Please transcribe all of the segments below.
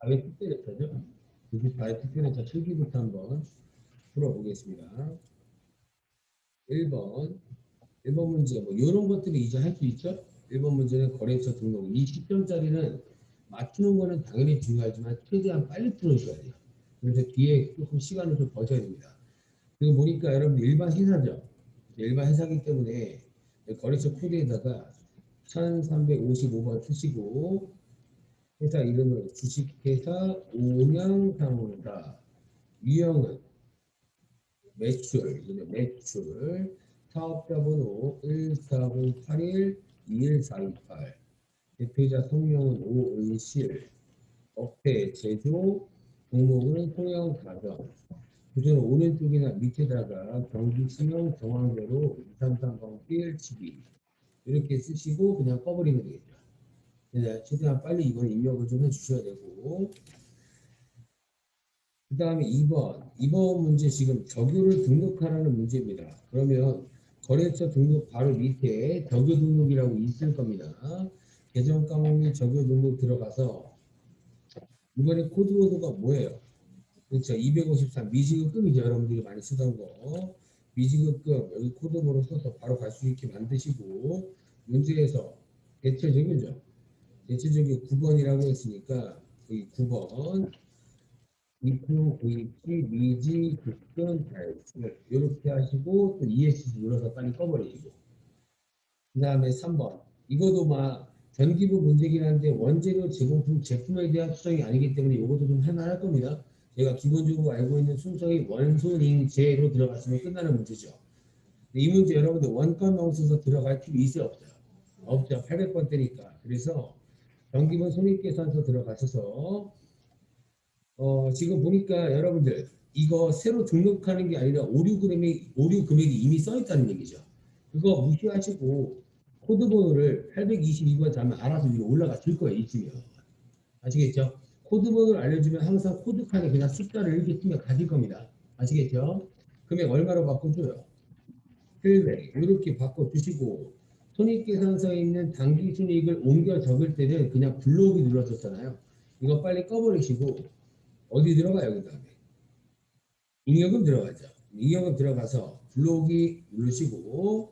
4회 특별회차죠. 94회 특별회차 7기부터 한번 풀어보겠습니다. 1번 문제 뭐 이런 것들이 이제 할 수 있죠. 1번 문제는 거래처 등록 20점짜리는 맞추는 거는 당연히 중요하지만 최대한 빨리 풀어주셔야 돼요. 그래서 뒤에 조금 시간을 좀 버텨야 됩니다. 그리고 보니까 여러분 일반 회사죠. 일반 회사이기 때문에 거래처 코드에다가 1355번 쓰시고 회사 이름은 주식회사 운영상호다. 유형은 매출, 사업자 번호 14081-21428, 대표자 성명은 오은실, 업체 제조, 종목은 통영가전, 구조는 오른쪽이나 밑에다가 경기 신형 정황대로 2330172 이렇게 쓰시고 그냥 꺼버리면 되겠죠. 네, 최대한 빨리 이번 입력을 좀 해주셔야 되고, 그 다음에 2번 문제 지금 적유를 등록하라는 문제입니다. 그러면 거래처 등록 바로 밑에 적유 등록이라고 있을 겁니다. 계정 과목 및 적유 등록 들어가서 이번에 코드워드가 뭐예요? 그렇죠. 253 미지급금이죠. 여러분들이 많이 쓰던 거. 미지급금 여기 코드번호 써서 바로 갈 수 있게 만드시고 문제에서 대체적이죠. 대체적이 9번이라고 했으니까 여기 9번 입금, 구입시, 미지, 급금, 발출 이렇게 하시고 또 ESC 눌러서 빨리 꺼버리시고 그 다음에 3번 이것도 막 전기부 문제긴 한데 원재료 제공품 제품에 대한 수정이 아니기 때문에 이것도 좀 할만할 겁니다. 제가 기본적으로 알고 있는 순서의 원소링제로 들어갔으면 끝나는 문제죠. 이 문제 여러분들 원가 명순서 들어갈 필요 있어요 없어요? 없죠. 800번대니까. 그래서 전기분 손익계산서 들어가셔서 지금 보니까 여러분들 이거 새로 등록하는 게 아니라 오류 금액이 이미 써 있다는 얘기죠. 그거 무시하시고 코드 번호를 822번 잡으면 알아서 위로 올라가 줄 거예요. 이쯤이요. 아시겠죠? 코드 번호를 알려주면 항상 코드 칸에 그냥 숫자를 이렇게 쓰면 가질 겁니다. 아시겠죠? 금액 얼마로 바꿔줘요? 700 이렇게 바꿔주시고 손익계산서에 있는 당기순이익을 옮겨 적을 때는 그냥 불러오기 눌렀었잖아요. 이거 빨리 꺼버리시고 어디 들어가요? 그 다음에 잉여금 들어가죠. 잉여금 들어가서 불러오기 누르시고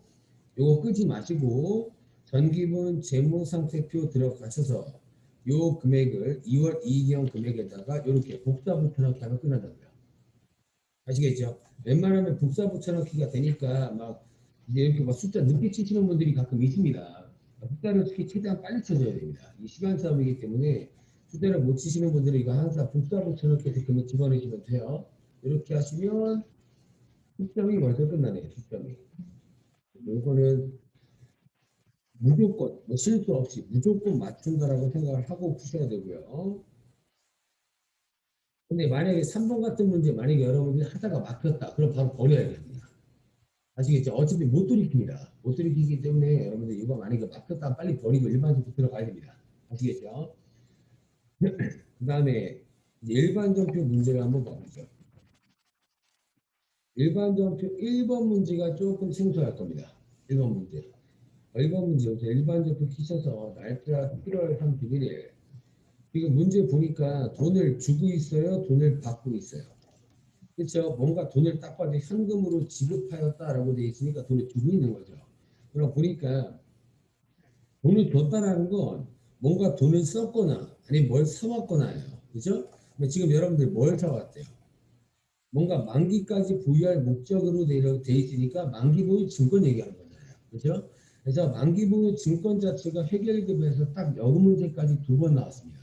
요거 끄지 마시고 전기분 재무상태표 들어가셔서 요 금액을 2월 이익형 금액에다가 이렇게 복사 붙여넣기 하면 끝난다고요. 아시겠죠? 웬만하면 복사 붙여넣기가 되니까 막 이제 이렇게 막 숫자 늦게 치시는 분들이 가끔 있습니다. 숫자를 특히 최대한 빨리 쳐줘야 됩니다. 이 시간 싸움이기 때문에 숫자를 못 치시는 분들은 이거 항상 복사 붙여넣기 해서 금액 집어내시면 돼요. 이렇게 하시면 숙점이 벌써 끝나네요. 숙점이. 이거는 무조건 뭐 실수 없이 무조건 맞춘다라고 생각을 하고 푸셔야 되고요. 근데 만약에 3번 같은 문제 만약에 여러분들이 하다가 막혔다. 그럼 바로 버려야 됩니다. 아시겠죠? 어차피 못 돌이킵니다. 못 돌이키기 때문에 여러분들 이거 만약에 막혔다 빨리 버리고 일반적으로 들어가야 됩니다. 아시겠죠? 그 다음에 일반전표 문제를 한번 봐보죠. 일반전표 1번 문제가 조금 생소할 겁니다. 1번 문제. 1번 문제부터 일반전표 키셔서 날짜 7월 31일. 지금 문제 보니까 돈을 주고 있어요? 돈을 받고 있어요? 그렇죠? 뭔가 돈을 딱 봐도 현금으로 지급하였다라고 되어 있으니까 돈을 주고 있는 거죠. 그럼 보니까 돈을 줬다라는 건 뭔가 돈을 썼거나 아니면 뭘 사왔거나예요. 그죠? 지금 여러분들 뭘 사왔대요? 뭔가 만기까지 보유할 목적으로 되어 있으니까 만기 보유 증권 얘기하는 거잖아요. 그죠? 그래서 만기 보유 증권 자체가 회계일급에서 딱 여금 문제까지 2번 나왔습니다.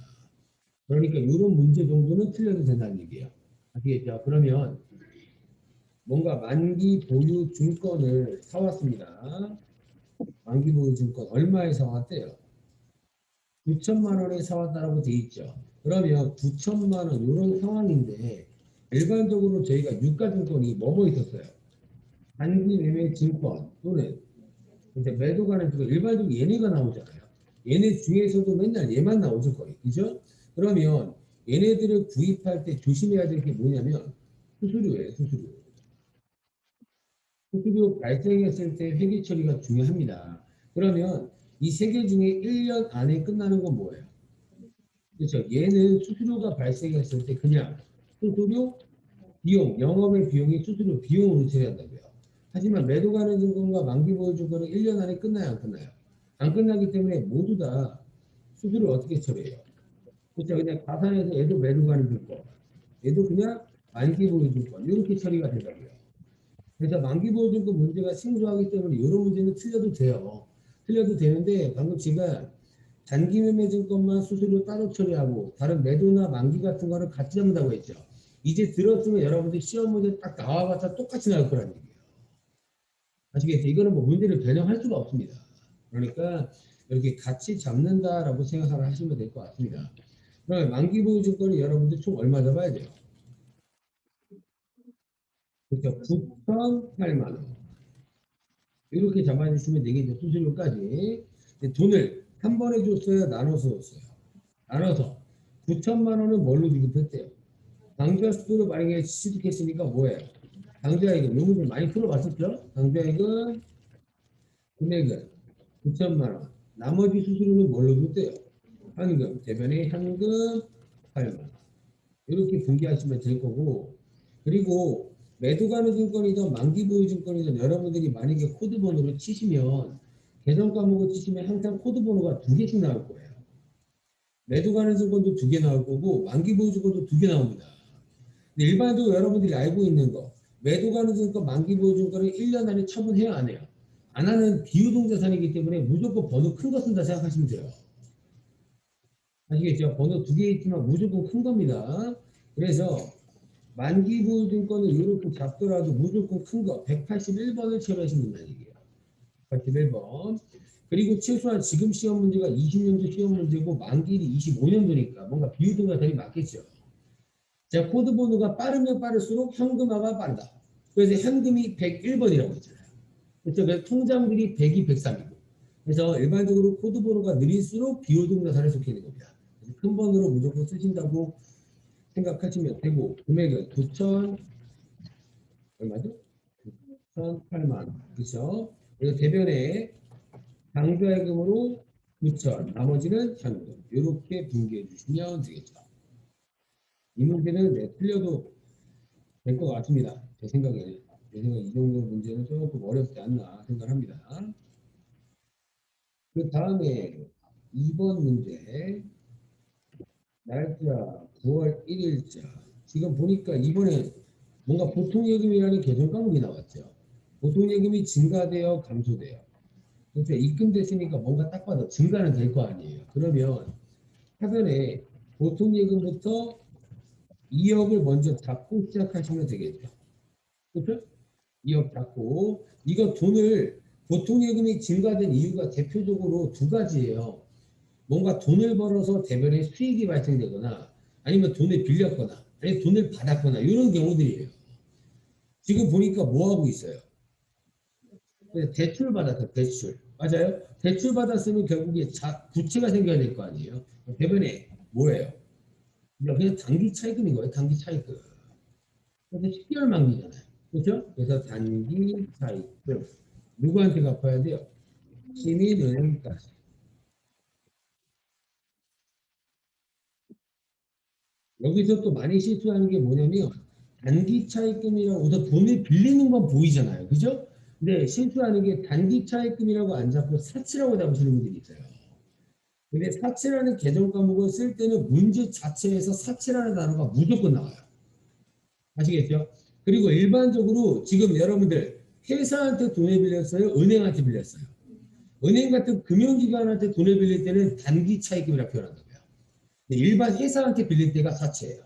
그러니까 이런 문제 정도는 틀려도 된다는 얘기예요. 아시겠죠? 그러면 뭔가 만기 보유 증권을 사왔습니다. 만기 보유 증권 얼마에 사왔대요? 9천만 원에 사왔다라고 돼 있죠. 그러면 9천만 원 이런 상황인데 일반적으로 저희가 유가증권이 뭐뭐 있었어요? 단기 매매 증권 또는 이제 매도가는 그 일반적으로 얘네가 나오잖아요. 얘네 중에서도 맨날 얘만 나오죠 거의. 그죠? 그러면 얘네들을 구입할 때 조심해야 될 게 뭐냐면 수수료예요. 수수료. 수수료 발생했을 때 회계 처리가 중요합니다. 그러면 이 세 개 중에 1년 안에 끝나는 건 뭐예요? 그렇죠. 얘는 수수료가 발생했을 때 그냥 수수료 비용, 영업의 비용이 수수료 비용으로 처리한다고요. 하지만 매도 가능 증권과 만기 보유 증권은 1년 안에 끝나요, 안 끝나요? 안 끝나기 때문에 모두 다 수수료를 어떻게 처리해요? 그렇죠. 그냥 가산해서 얘도 매도 가능 증권, 얘도 그냥 만기 보유 증권 이렇게 처리가 된다고요. 그래서 만기 보유 증권 문제가 생소하기 때문에 이런 문제는 틀려도 돼요. 틀려도 되는데 방금 제가 단기 매매 증권만 수수료 따로 처리하고 다른 매도나 만기 같은 거는 같이 잡는다고 했죠. 이제 들었으면 여러분들 시험 문제 딱 나와봤자 똑같이 나올 거라는 얘기예요. 아시겠죠? 이거는 뭐 문제를 변형할 수가 없습니다. 그러니까 이렇게 같이 잡는다라고 생각을 하시면 될 것 같습니다. 그러면 만기 보유 증권이 여러분들 총 얼마 잡아야 돼요? 그렇죠. 9,008만 원. 이렇게 잡아주시면 되겠죠. 수수료까지. 돈을 한 번에 줬어요? 나눠서 줬어요? 나눠서 9천만 원은 뭘로 지급했대요? 강좌수수료 만약에 취득했으니까 뭐예요? 강좌이금 요 문제 많이 풀어봤었죠? 강좌이금 금액은 9천만 원. 나머지 수수료는 뭘로 줬대요? 현금, 대변의 현금 8만 원. 이렇게 분기하시면 될 거고 그리고 매도 가능 증권이든 만기 보유 증권이든 여러분들이 만약에 코드 번호를 치시면 계정 과목을 치시면 항상 코드 번호가 두 개씩 나올 거예요. 매도 가능 증권도 두 개 나올 거고 만기 보유 증권도 두 개 나옵니다. 근데 일반적으로 여러분들이 알고 있는 거 매도 가능 증권 만기 보유 증권은 1년 안에 처분해야 안 해요. 안 하는 비유동 자산이기 때문에 무조건 번호 큰 거 쓴다 생각하시면 돼요. 아시겠죠? 번호 두 개 있지만 무조건 큰 겁니다. 그래서 만기 보유 증권을 이렇게 잡더라도 무조건 큰 거 181번을 처리하시면 된다는 얘기예요. 181번. 그리고 최소한 지금 시험 문제가 20년도 시험 문제고 만기일이 25년도니까 뭔가 비유도가 되게 맞겠죠. 자, 코드 번호가 빠르면 빠를수록 현금화가 빠르다. 그래서 현금이 101번이라고 했잖아요. 그렇죠? 그래서 통장들이 100이 103이고. 그래서 일반적으로 코드 번호가 느릴수록 비효동 자산에 속해 있는 겁니다. 큰 번호로 무조건 쓰신다고 생각하시면 되고 금액은 9천 얼마죠? 9,008만 원. 그렇죠? 그리고 대변에 당좌예금으로 9천, 나머지는 현금. 이렇게 분기해 주시면 되겠죠. 이 문제는 네, 틀려도 될 것 같습니다. 제 생각에. 제 생각에 이 정도 문제는 조금 어렵지 않나 생각합니다. 그 다음에 2번 문제. 날짜 9월 1일자. 지금 보니까 이번에 뭔가 보통예금이라는 개정 과목이 나왔죠. 보통예금이 증가되어 감소돼요. 그래서 입금됐으니까 뭔가 딱 봐도 증가는 될 거 아니에요. 그러면 하변에 보통예금부터 2억을 먼저 잡고 시작하시면 되겠죠. 그렇죠? 2억 잡고 이거 돈을 보통예금이 증가된 이유가 대표적으로 두 가지예요. 뭔가 돈을 벌어서 대변에 수익이 발생되거나 아니면 돈을 빌렸거나 아니면 돈을 받았거나 이런 경우들이에요. 지금 보니까 뭐 하고 있어요? 대출 받았다. 대출. 맞아요? 대출 받았으면 결국에 부채가 생겨야 될 거 아니에요? 대변에 뭐예요? 그냥 단기 차입금인 거예요. 단기 차입금. 그래서 10개월 만기잖아요. 그렇죠? 그래서 단기 차입금. 누구한테 갚아야 돼요? 시민은행까지. 여기서 또 많이 실수하는 게 뭐냐면 단기 차입금이라고 우선 돈을 빌리는 건 보이잖아요. 그죠? 근데 실수하는 게 단기 차입금이라고 안 잡고 사치라고 잡으시는 분들이 있어요. 근데 사치라는 개정 과목을 쓸 때는 문제 자체에서 사치라는 단어가 무조건 나와요. 아시겠죠? 그리고 일반적으로 지금 여러분들 회사한테 돈을 빌렸어요? 은행한테 빌렸어요? 은행 같은 금융기관한테 돈을 빌릴 때는 단기 차입금이라고 표현한다고요. 일반 회사한테 빌릴 때가 사치예요.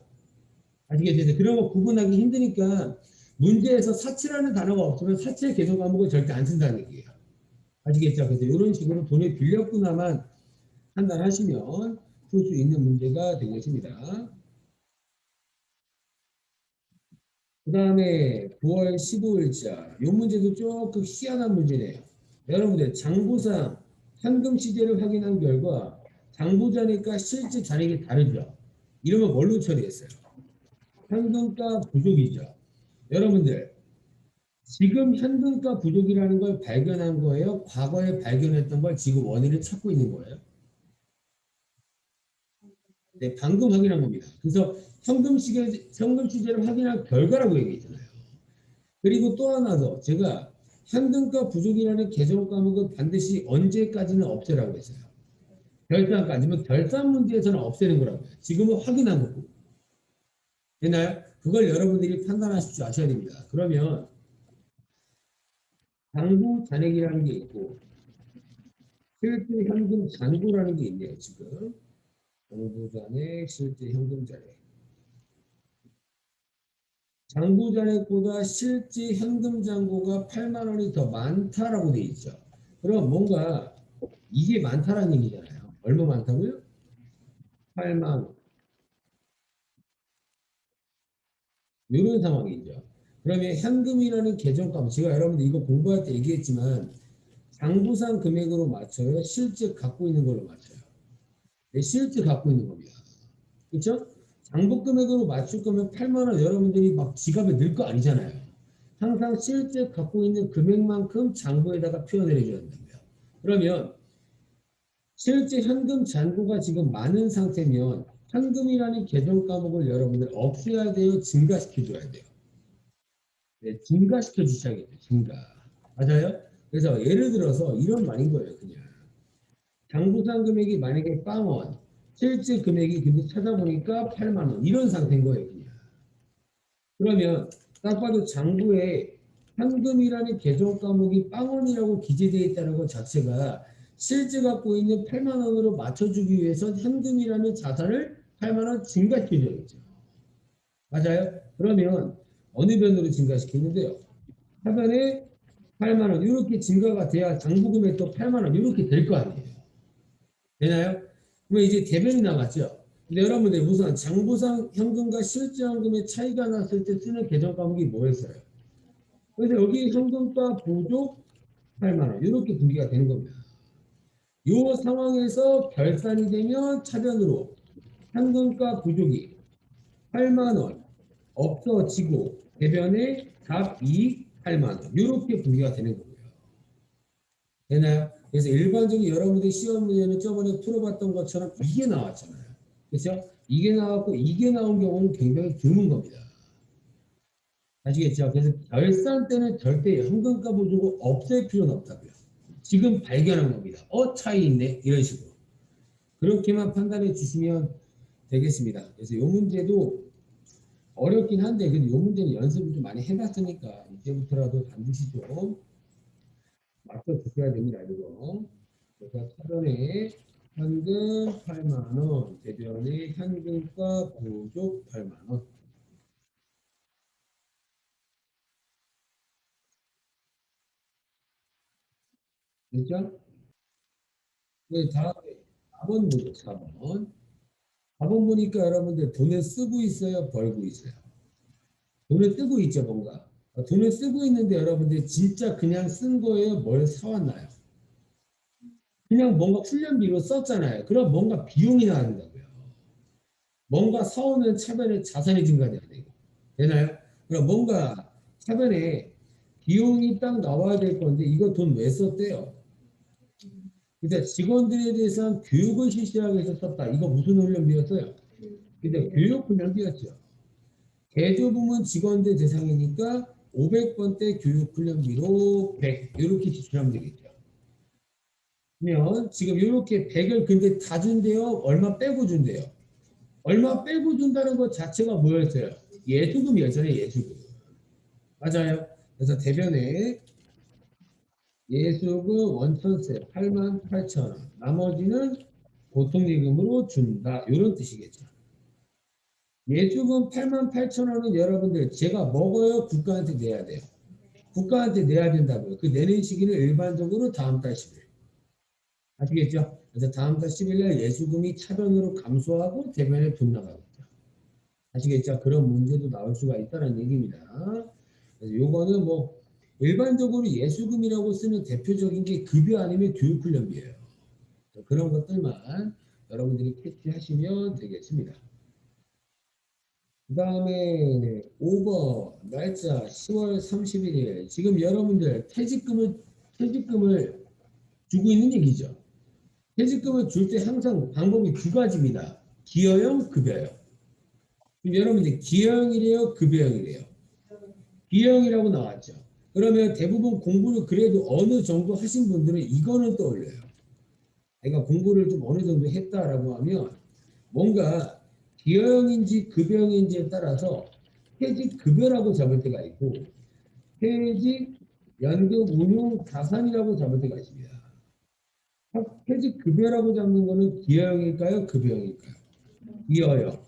아시겠죠? 그런 거 구분하기 힘드니까 문제에서 사치라는 단어가 없으면 사치의 개정 과목을 절대 안 쓴다는 얘기예요. 아시겠죠? 그래서 이런 식으로 돈을 빌렸구나만 판단하시면 풀 수 있는 문제가 되겠습니다. 그 다음에 9월 15일자 이 문제도 조금 희한한 문제네요. 여러분들 장부상 현금 시제를 확인한 결과 장부자니까 실제 잔액이 다르죠. 이러면 뭘로 처리했어요? 현금가 부족이죠. 여러분들 지금 현금가 부족이라는 걸 발견한 거예요? 과거에 발견했던 걸 지금 원인을 찾고 있는 거예요? 네, 방금 확인한 겁니다. 그래서 현금 시제를 확인한 결과라고 얘기했잖아요. 그리고 또 하나 더 제가 현금가 부족이라는 계정 과목은 반드시 언제까지는 없애라고 했어요. 결산까지면 결산 문제에서는 없애는 거라고요. 지금은 확인한 거고. 되나요? 그걸 여러분들이 판단하실 줄 아셔야 됩니다. 그러면 잔고 잔액이라는 게 있고 실제 현금 잔고라는 게 있네요. 지금 잔고 잔액, 실제 현금 잔액. 잔고 잔액보다 실제 현금 잔고가 8만 원이 더 많다라고 돼 있죠. 그럼 뭔가 이게 많다라는 얘기잖아요. 얼마 많다고요? 8만 원. 이런 상황이죠. 그러면 현금이라는 계정값, 제가 여러분들 이거 공부할 때 얘기했지만 장부상 금액으로 맞춰요? 실제 갖고 있는 걸로 맞춰요? 네, 실제 갖고 있는 겁니다. 그렇죠? 장부 금액으로 맞출 거면 8만 원 여러분들이 막 지갑에 넣을 거 아니잖아요. 항상 실제 갖고 있는 금액만큼 장부에다가 표현을 해줘야 된다고요. 그러면 실제 현금 잔고가 지금 많은 상태면 현금이라는 계정 과목을 여러분들 없애야 돼요? 증가시켜줘야 돼요? 네, 증가시켜 주셔야겠죠. 증가. 맞아요? 그래서 예를 들어서 이런 말인 거예요. 그냥 장부상 금액이 만약에 0원, 실제 금액이 근데 찾아보니까 8만 원 이런 상태인 거예요. 그냥. 그러면 딱 봐도 장부에 현금이라는 계정 과목이 0원이라고 기재되어 있다는 것 자체가 실제 갖고 있는 8만 원으로 맞춰주기 위해서 현금이라는 자산을 8만 원 증가시켜줘야겠죠. 맞아요? 그러면 어느 변으로 증가시키는데요? 하반에 8만 원 이렇게 증가가 돼야 장부금액 또 8만 원 이렇게 될 거 아니에요. 되나요? 그러면 이제 대변이 남았죠. 근데 여러분들 우선 장부상 현금과 실제 현금의 차이가 났을 때 쓰는 계정 과목이 뭐였어요? 그래서 여기 현금과 부족 8만 원 이렇게 분기가 되는 겁니다. 이 상황에서 결산이 되면 차변으로 현금과 부족이 8만 원 없어지고 대변에 답 이익 8만 원 이렇게 분기가 되는 거고요. 되나요? 그래서 일반적인 여러분들 시험 문제는 저번에 풀어봤던 것처럼 이게 나왔잖아요. 그렇죠? 이게 나왔고 이게 나온 경우는 굉장히 드문 겁니다. 아시겠죠? 그래서 결산 때는 절대 현금가 부족을 없앨 필요는 없다고요. 지금 발견한 겁니다. 차이 있네 이런 식으로. 그렇게만 판단해 주시면 되겠습니다. 그래서 이 문제도 어렵긴 한데 그래도 이 문제는 연습을 좀 많이 해봤으니까 이제부터라도 반드시 좀 맞춰 주셔야 됩니다. 이거. 그래서 차변에 현금 8만 원, 대변에 현금과 부족 8만 원. 됐죠? 그 다음에 4번 보죠. 4번. 4번 보니까 여러분들 돈을 쓰고 있어요? 벌고 있어요? 돈을 쓰고 있죠, 뭔가. 돈을 쓰고 있는데 여러분들 진짜 그냥 쓴 거예요? 뭘 사왔나요? 그냥 뭔가 훈련비로 썼잖아요. 그럼 뭔가 비용이 나야 된다고요. 뭔가 사오면 차변에 자산이 증가돼야 되고. 되나요? 그럼 뭔가 차변에 비용이 딱 나와야 될 건데 이거 돈 왜 썼대요? 그러니까 직원들에 대해서 교육을 실시하기 위해서 썼다. 이거 무슨 훈련비였어요? 근데 교육 훈련비였죠. 개조부문 직원들 대상이니까 500번대 교육 훈련비로 100 이렇게 지출하면 되겠죠. 그러면 지금 이렇게 100을 근데 다 준대요. 얼마 빼고 준대요. 얼마 빼고 준다는 것 자체가 뭐였어요? 예수금이었잖아요. 예수금. 맞아요. 그래서 대변에 예수금 원천세 8만 8천 원. 나머지는 보통예금으로 준다. 이런 뜻이겠죠. 예수금 8만 8천 원은 여러분들 제가 먹어요? 국가한테 내야 돼요? 국가한테 내야 된다고요. 그 내는 시기는 일반적으로 다음 달 10일. 아시겠죠? 그래서 다음 달 10일날 예수금이 차변으로 감소하고 대변에 돈 나가겠죠. 아시겠죠? 그런 문제도 나올 수가 있다는 얘기입니다. 그래서 요거는 뭐 일반적으로 예수금이라고 쓰는 대표적인 게 급여 아니면 교육훈련비예요. 그런 것들만 여러분들이 캐치하시면 되겠습니다. 그 다음에 5번 날짜 10월 31일 지금 여러분들 퇴직금을 주고 있는 얘기죠. 퇴직금을 줄 때 항상 방법이 두 가지입니다. 기여형, 급여형. 그럼 여러분 이제 기여형이래요, 급여형이래요. 기여형이라고 나왔죠. 그러면 대부분 공부를 그래도 어느 정도 하신 분들은 이거는 떠올려요. 그러니까 공부를 좀 어느 정도 했다라고 하면 뭔가 기여형인지 급여형인지에 따라서 퇴직급여라고 잡을 때가 있고 퇴직 연금 운용 자산이라고 잡을 때가 있습니다. 퇴직급여라고 잡는 거는 기여형일까요? 급여형일까요? 기여형.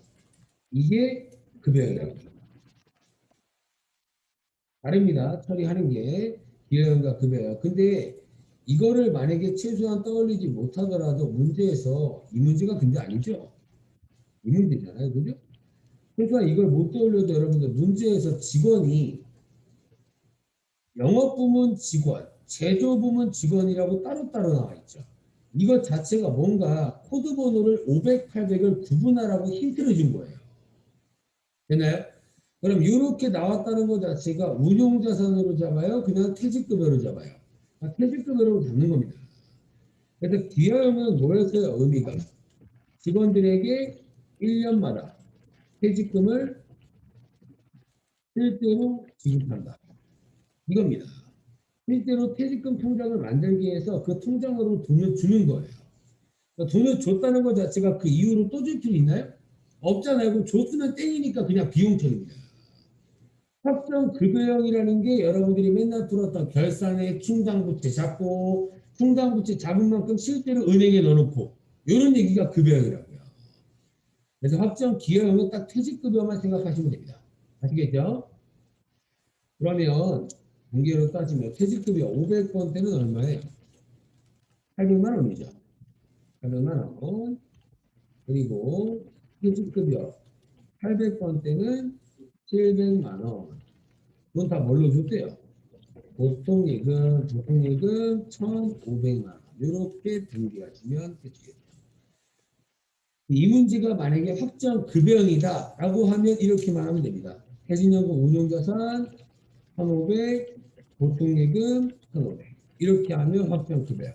이게 급여형이라고. 다릅니다. 처리하는 게 기여형과 급여형. 근데 이거를 만약에 최소한 떠올리지 못하더라도 문제에서 이 문제가 근데 아니죠. 이 문제잖아요. 그죠? 최소한 이걸 못 떠올려도 여러분들 문제에서 직원이 영업부문 직원, 제조부문 직원이라고 따로따로 나와 있죠. 이것 자체가 뭔가 코드 번호를 500, 800을 구분하라고 힌트를 준 거예요. 되나요? 그럼 이렇게 나왔다는 것 자체가 운용자산으로 잡아요? 그냥 퇴직급여로 잡아요? 퇴직급여로 잡는 겁니다. 그래서 기여형은 뭐였어요? 의미가 직원들에게 1년마다 퇴직금을 실제로 지급한다. 이겁니다. 실제로 퇴직금 통장을 만들기 위해서 그 통장으로 돈을 주는 거예요. 그러니까 돈을 줬다는 것 자체가 그 이후로 또 줄 필요 있나요? 없잖아요. 그럼 줬으면 땡이니까 그냥 비용 처리입니다. 확정 급여형이라는 게 여러분들이 맨날 들었던 결산에 충당부채 잡고 충당부채 잡은 만큼 실제로 은행에 넣어놓고 이런 얘기가 급여형이라고요. 그래서 확정 기여형은 딱 퇴직급여만 생각하시면 됩니다. 아시겠죠? 그러면 공개로 따지면 퇴직급여 500번 때는 얼마예요? 800만 원이죠. 800만 원. 그리고 퇴직급여 800번 때는 700만 원. 그건 다 뭘로 줬대요? 보통예금 1,500만 원. 이렇게 등기하시면 되겠죠. 이 문제가 만약에 확정 급여형이다라고 하면 이렇게만 하면 됩니다. 퇴직연금 운용자산 1,500, 보통예금 1,500. 이렇게 하면 확정 급여형.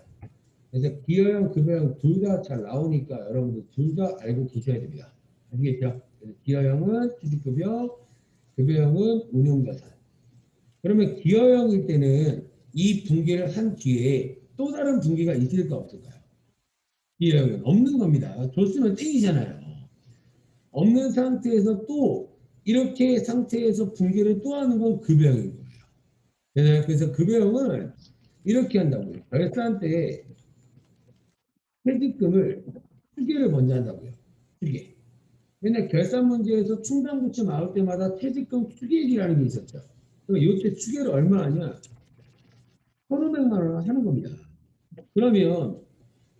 그래서 기여형, 급여형 둘 다 잘 나오니까 여러분들 둘 다 알고 계셔야 됩니다. 아시겠죠? 기여형은 퇴직급여, 급여형은 운용자산. 그러면 기여형일 때는 이 분기를 한 뒤에 또 다른 분기가 있을까 없을까요? 기여형은 없는 겁니다. 줬으면 땡이잖아요. 없는 상태에서 또 이렇게 상태에서 분기를 또 하는 건 급여형인 거예요. 네, 그래서 급여형은 이렇게 한다고요. 결산 때 퇴직금을 추계를 먼저 한다고요. 추계. 맨날 결산 문제에서 충당부채 나올 때마다 퇴직금 추계액이라는 게 있었죠. 그럼 이때 추계를 얼마 하냐? 1,500만 원 하는 겁니다. 그러면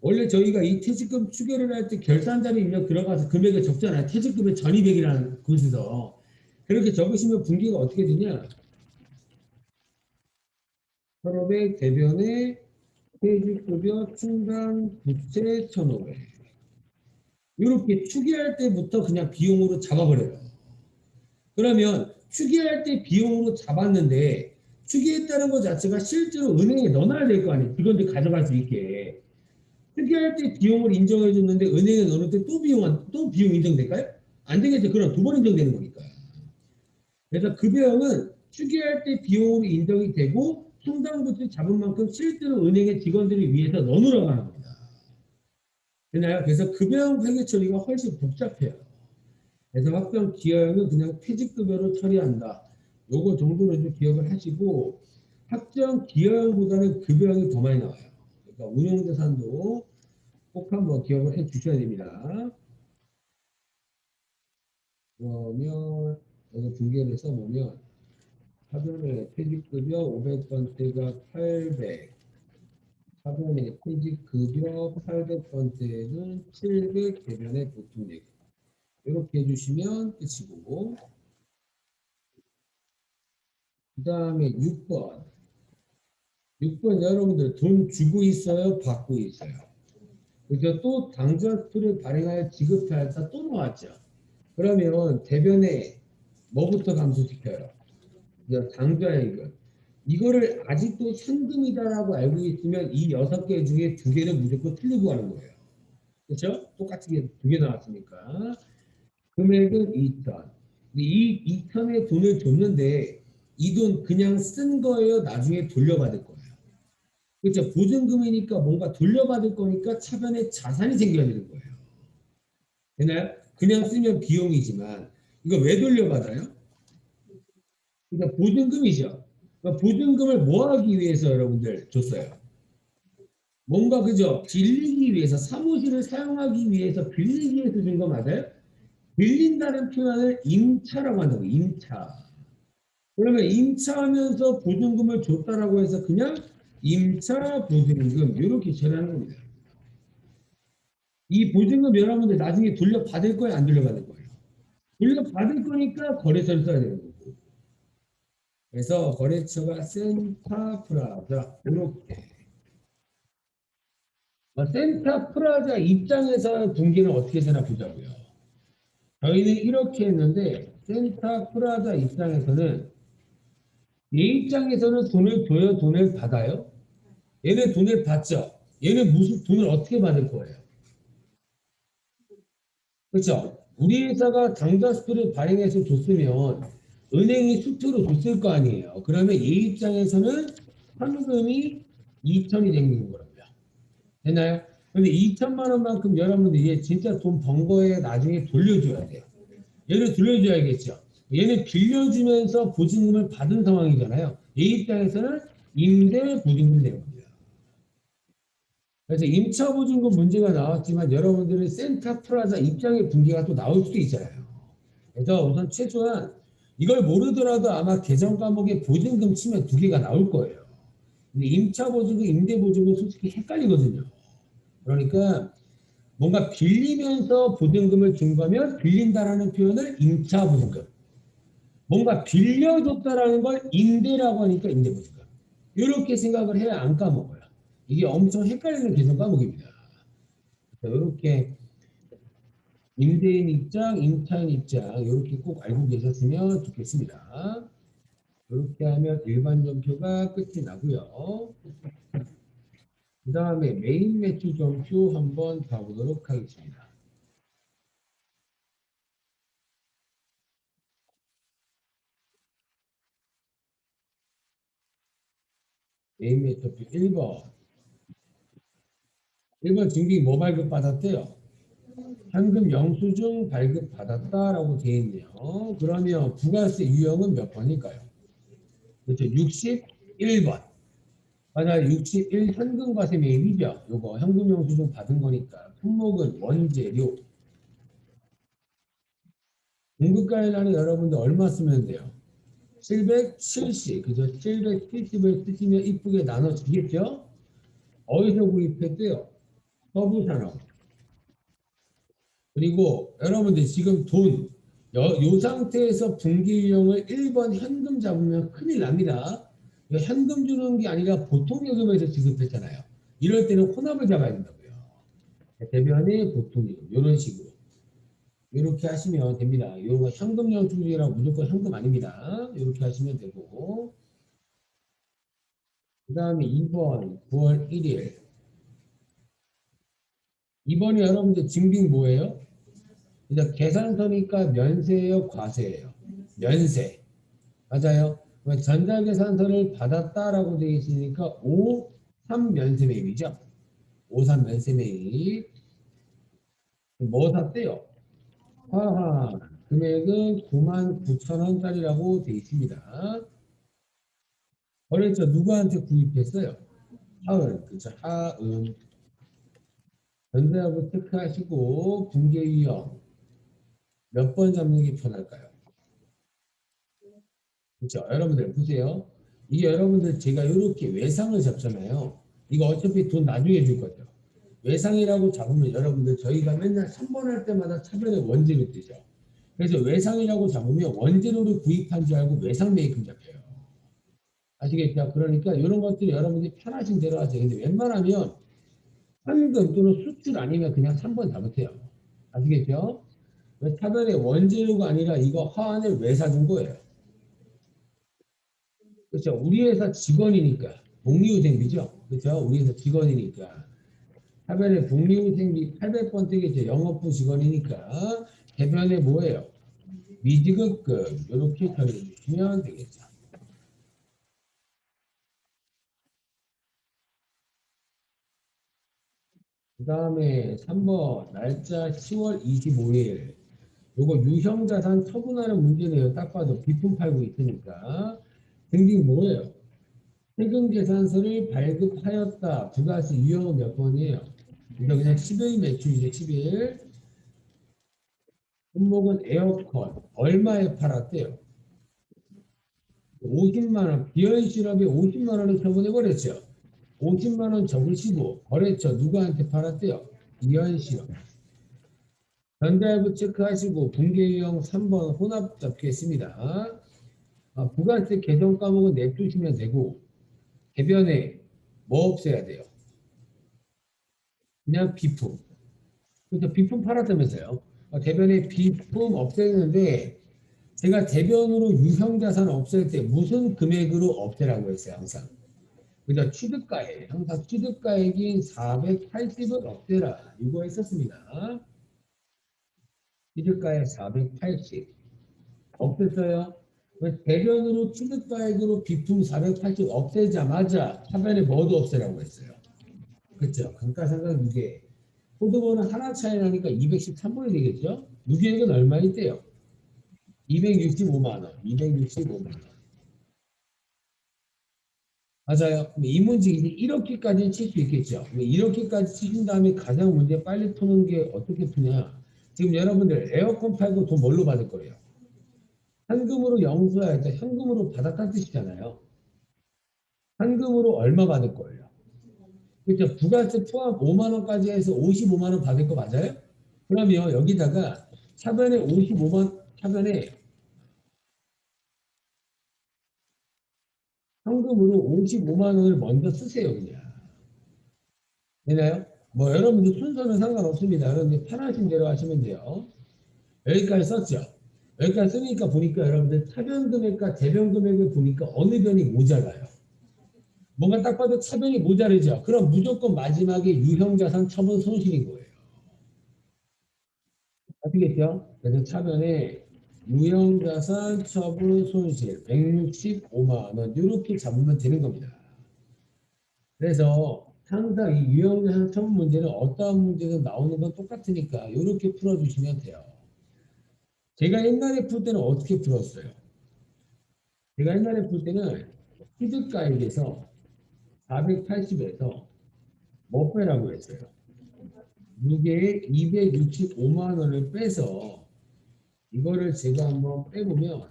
원래 저희가 이 퇴직금 추계를 할 때 결산자료 입력 들어가서 금액을 적잖아요. 퇴직금의 전입액이라는 곳에서. 그렇게 적으시면 분기가 어떻게 되냐? 1,500 대변에 퇴직급여 충당부채 1,500. 이렇게 추계할 때부터 그냥 비용으로 잡아버려요. 그러면 추계할 때 비용으로 잡았는데 추계했다는 것 자체가 실제로 은행에 넣어놔야 될 거 아니에요. 직원들 가져갈 수 있게. 추계할 때 비용을 인정해 줬는데 은행에 넣을 때 또 비용 인정될까요? 안 되겠죠. 그럼 두 번 인정되는 거니까. 그래서 급여형은 추계할 때 비용으로 인정이 되고 충당부채 잡은 만큼 실제로 은행의 직원들을 위해서 넣어놓으라고 하는 겁니다. 되나요? 그래서 급여형 회계 처리가 훨씬 복잡해요. 그래서 확정 기여형은 그냥 퇴직급여로 처리한다. 요거 정도는 좀 기억을 하시고 확정 기여형보다는 급여형이 더 많이 나와요. 그러니까 운용자산도 꼭 한번 기억을 해 주셔야 됩니다. 그러면 여기 중개를 써보면 사변의 퇴직급여 500번대가 800, 사변의 퇴직급여 800번대는 700 대변의 보통예금. 이렇게 해주시면 끝이고 그 다음에 6번. 6번 여러분들 돈 주고 있어요? 받고 있어요? 그죠? 또 당좌표를 발행하여 지급하였다 또 나왔죠. 그러면 대변에 뭐부터 감소시켜요? 당좌이익을. 이거를 아직도 현금이다라고 알고 있으면 이 6개 중에 2개는 무조건 틀리고 하는 거예요. 그렇죠? 똑같은 게 두 개 나왔으니까. 금액은 2천. 이 2천에 돈을 줬는데 이 돈 그냥 쓴 거예요? 나중에 돌려받을 거예요? 그렇죠? 보증금이니까 뭔가 돌려받을 거니까 차변에 자산이 생겨야 되는 거예요. 되나요? 그냥 쓰면 비용이지만 이거 왜 돌려받아요? 그러니까 보증금이죠. 그러니까 보증금을 뭐 하기 위해서 여러분들 줬어요? 뭔가 그죠? 빌리기 위해서 사무실을 사용하기 위해서 빌리기 위해서 준 거 맞아요? 빌린다는 표현을 임차라고 한다고 임차. 그러면 임차하면서 보증금을 줬다라고 해서 그냥 임차 보증금 이렇게 처리하는 겁니다. 이 보증금 여러분들 나중에 돌려받을 거예요? 안 돌려받을 거예요? 돌려받을 거니까 거래처를 써야 되는 거고. 그래서 거래처가 센타프라자 이렇게. 센타프라자 입장에서 분기는 어떻게 되나 보자고요. 저희는 이렇게 했는데 센타프라자 입장에서는 얘 입장에서는 돈을 줘요, 돈을 받아요? 얘는 돈을 받죠. 얘는 무슨 돈을 어떻게 받을 거예요? 그렇죠? 우리 회사가 당좌 수표를 발행해서 줬으면 은행이 수표로 줬을 거 아니에요. 그러면 얘 입장에서는 현금이 2천이 생기는 거라고요. 됐나요? 근데 2천만 원만큼 여러분들 얘 진짜 돈 번 거에 나중에 돌려줘야 돼요. 얘를 돌려줘야겠죠. 얘는 빌려주면서 보증금을 받은 상황이잖아요. 얘 입장에서는 임대 보증금 내는 겁니다. 그래서 임차 보증금 문제가 나왔지만 여러분들은 센터 프라자 입장의 분기가 또 나올 수도 있잖아요. 그래서 우선 최소한 이걸 모르더라도 아마 개정 과목에 보증금 치면 두 개가 나올 거예요. 근데 임차 보증금, 임대 보증금 솔직히 헷갈리거든요. 그러니까 뭔가 빌리면서 보증금을 준 거면 빌린다라는 표현을 임차 보증금. 뭔가 빌려줬다라는 걸 임대라고 하니까 임대보증금. 이렇게 생각을 해야 안 까먹어요. 이게 엄청 헷갈리는 개정 과목입니다. 이렇게 임대인 입장, 임차인 입장 이렇게 꼭 알고 계셨으면 좋겠습니다. 이렇게 하면 일반 점표가 끝이 나고요. 그 다음에 메인 매출 점표 한번 봐보도록 하겠습니다. 메인 매출 점표 1번. 1번 증빙 뭐 발급받았대요? 현금 영수증 발급받았다라고 되어 있네요. 그러면 부가세 유형은 몇 번일까요? 그렇죠. 61번. 맞아요. 61 현금과세 매입이죠. 요거 현금 영수증 받은 거니까. 품목은 원재료. 공급가일란에 여러분들 얼마 쓰면 돼요? 770. 그죠? 770을 쓰시면 이쁘게 나눠지겠죠? 어디서 구입했대요? 서부산업. 그리고 여러분들 지금 요 상태에서 분기유형을 1번 현금 잡으면 큰일 납니다. 현금 주는 게 아니라 보통요금에서 지급했잖아요. 이럴 때는 혼합을 잡아야 된다고요. 대변의 보통요금 이런 식으로 이렇게 하시면 됩니다. 이거 현금 영수증이라고 무조건 현금 아닙니다. 이렇게 하시면 되고 그 다음에 2번 9월 1일 2번이 여러분들 증빙 뭐예요? 이제 계산서니까 면세예요, 과세예요? 면세. 맞아요. 전자계산서를 받았다라고 되어 있으니까 5, 3 면세 매입이죠. 5, 3 면세 매입. 뭐 샀대요? 하하. 금액은 99,000원짜리라고 되어 있습니다. 거래처 누구한테 구입했어요? 하은. 그렇죠. 하은. 전자하고 체크하시고 분계 유형 몇 번 잡는 게 편할까요? 그렇죠. 여러분들 보세요. 이게 여러분들 제가 이렇게 외상을 잡잖아요. 이거 어차피 돈 나중에 줄 거죠. 외상이라고 잡으면 여러분들 저희가 맨날 3번 할 때마다 차변에 원재료 뜨죠. 그래서 외상이라고 잡으면 원재료를 구입한 줄 알고 외상 매입금 잡혀요. 아시겠죠? 그러니까 이런 것들이 여러분들이 편하신 대로 하세요. 근데 웬만하면 현금 또는 수출 아니면 그냥 3번 잡으세요. 아시겠죠? 차변에 원재료가 아니라 이거 화환을 왜 사준 거예요? 그렇죠. 우리 회사 직원이니까. 복리후생비죠. 그렇죠. 우리 회사 직원이니까. 차변에 복리후생비 800번 뜨겠죠. 영업부 직원이니까 대변에 뭐예요? 미지급금 이렇게 처리해 주시면 되겠죠. 그 다음에 3번 날짜 10월 25일 요거 유형자산 처분하는 문제네요. 딱 봐도 비품 팔고 있으니까 등등 뭐예요? 세금계산서를 발급하였다. 부가세 유형은 몇 번이에요? 이거 그냥 10일 매출이죠. 10일. 품목은 에어컨. 얼마에 팔았대요? 50만 원. 비현실업에 50만 원을 처분해버렸죠. 50만 원 적으시고 거래처 누구한테 팔았대요? 비현실업. 전자일부 체크하시고 분계유형 3번 혼합 적겠습니다. 부가세 개정 과목은 냅두시면 되고 대변에 뭐 없애야 돼요? 그냥 비품. 그래서 비품 팔았다면서요. 대변에 비품 없애는데 제가 대변으로 유형자산 없앨 때 무슨 금액으로 없애라고 했어요, 항상. 그죠? 취득가액. 항상 취득가액인 480을 없애라. 이거 했었습니다. 취득가액 480. 없앴어요. 대변으로 취득가액으로 비품 480 없애자마자 차변에 뭐도 없애라고 했어요. 그렇죠? 감가상각 무게. 코드번호 하나 차이 나니까 213번이 되겠죠? 무게액은 얼마 있대요? 265만 원. 265만 원. 맞아요. 이 문제 이제 이렇게까지는 칠 수 있겠죠. 이렇게까지 치신 다음에 가장 문제 빨리 푸는 게 어떻게 푸냐? 지금 여러분들 에어컨 팔고 돈 뭘로 받을 거예요? 현금으로 영수할 때 현금으로 받았다는 뜻이잖아요. 현금으로 얼마 받을 거예요? 그렇죠. 부가세 포함 5만 원까지 해서 55만 원 받을 거 맞아요? 그러면 여기다가 차변에 55만 차변에 현금으로 55만 원을 먼저 쓰세요, 그냥. 되나요? 뭐 여러분들 순서는 상관없습니다. 여러분들 편하신 대로 하시면 돼요. 여기까지 썼죠. 여기까지 쓰니까 보니까 여러분들 차변 금액과 대변 금액을 보니까 어느 변이 모자라요. 뭔가 딱 봐도 차변이 모자르죠. 그럼 무조건 마지막에 유형자산 처분 손실인 거예요. 아시겠죠? 그래서 차변에 유형자산 처분 손실 165만 원 이렇게 잡으면 되는 겁니다. 그래서 항상 이 유형자산 처분 문제는 어떠한 문제든 나오는 건 똑같으니까 이렇게 풀어주시면 돼요. 제가 옛날에 풀 때는 어떻게 풀었어요? 제가 옛날에 풀 때는 취득가액에서 480에서 뭐 빼라고 했어요? 무게에 265만 원을 빼서 이거를 제가 한번 빼보면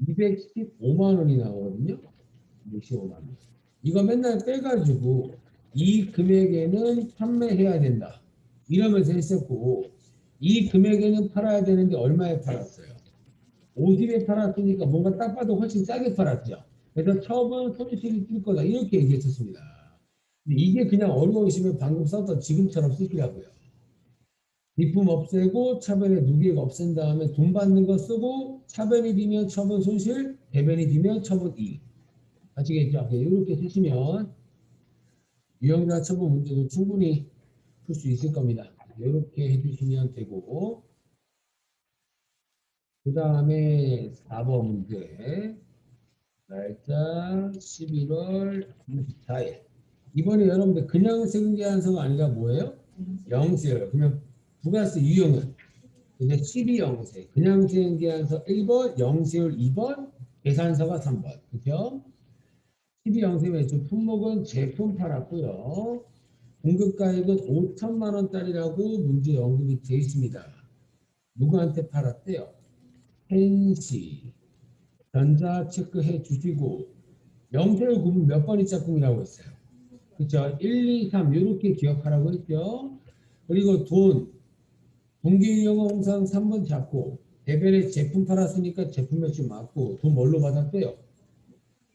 215만 원이 나오거든요. 215만 원. 이거 맨날 빼가지고 이 금액에는 판매해야 된다. 이러면서 했었고 이 금액에는 팔아야 되는데 얼마에 팔았어요? 50에 팔았으니까 뭔가 딱 봐도 훨씬 싸게 팔았죠. 그래서 처분 손실이 뛸 거다 이렇게 얘기했었습니다. 근데 이게 그냥 어려우시면 방금 썼던 지금처럼 쓰시라고요. 비품 없애고 차변에 누계가 없앤 다음에 돈 받는 거 쓰고 차변이 되면 처분 손실, 대변이 되면 처분 이익. 아시겠죠? 이렇게 쓰시면 유형자 처분 문제도 충분히 풀 수 있을 겁니다. 이렇게 해주시면 되고 그 다음에 4번 문제 날짜 11월 24일 이번에 여러분들 그냥 세금계산서가 아니라 뭐예요? 영세요. 그러면 부가세 유형은 이제 12영세 그냥 세금계산서 1번, 영세율 2번, 계산서가 3번. 그죠? 12영세 매출 품목은 제품 팔았고요. 공급가액은 5천만 원짜리라고 문제 언급이 되어 있습니다. 누구한테 팔았대요? 펜시. 전자 체크해 주시고 영세율 구분 몇 번이 짝꿍이라고 했어요. 그렇죠? 1, 2, 3 이렇게 기억하라고 했죠. 그리고 돈 분기유형 항상 3번 잡고 대별에 제품 팔았으니까 제품 매출 맞고 돈 뭘로 받았대요?